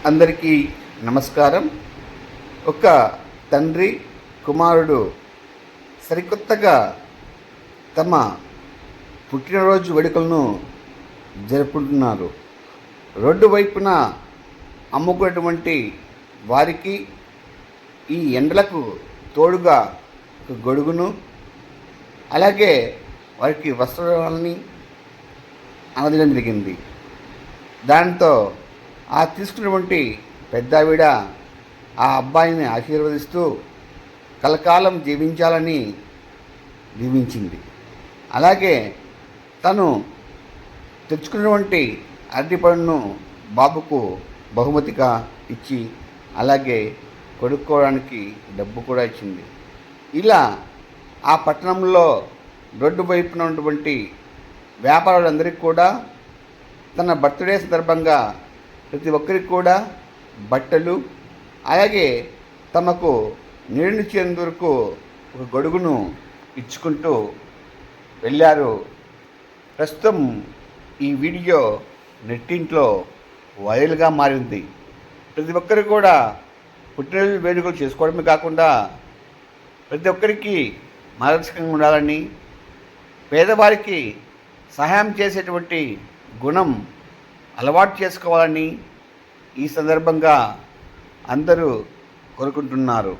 అందరికీ నమస్కారం. ఒక తండ్రి కుమారుడు సరికొత్తగా తమ పుట్టినరోజు వేడుకలను జరుపుకుంటున్నారు. రోడ్డు వైపున అమ్ముకున్నటువంటి వారికి ఈ ఎండలకు తోడుగా ఒక గొడుగును, అలాగే వారికి వస్త్రాలని అందజేయడం జరిగింది. దాంతో ఆ తీసుకున్నటువంటి పెద్దావిడ ఆ అబ్బాయిని ఆశీర్వదిస్తూ కలకాలం జీవించాలని దీవించింది. అలాగే తను తెచ్చుకున్నటువంటి అరటిపండును బాబుకు బహుమతిగా ఇచ్చి, అలాగే కొడుక్కోవడానికి డబ్బు కూడా ఇచ్చింది. ఇలా ఆ పట్టణంలో రోడ్డు వైపున ఉన్నటువంటి వ్యాపారులందరికీ కూడా తన బర్త్డే సందర్భంగా ప్రతి ఒక్కరికి కూడా బట్టలు, అలాగే తమకు నీడనిచ్చేందుకు ఒక గొడుగును ఇచ్చుకుంటూ వెళ్ళారు. ప్రస్తుతం ఈ వీడియో నెట్టింట్లో వైరల్గా మారింది. ప్రతి ఒక్కరు కూడా పుట్టినరోజు వేడుకలు చేసుకోవడమే కాకుండా ప్రతి ఒక్కరికి మార్గదర్శకంగా ఉండాలని, పేదవారికి సహాయం చేసేటువంటి గుణం అలవాటు చేసుకోవాలని ఈ సందర్భంగా అందరూ కోరుకుంటున్నారు.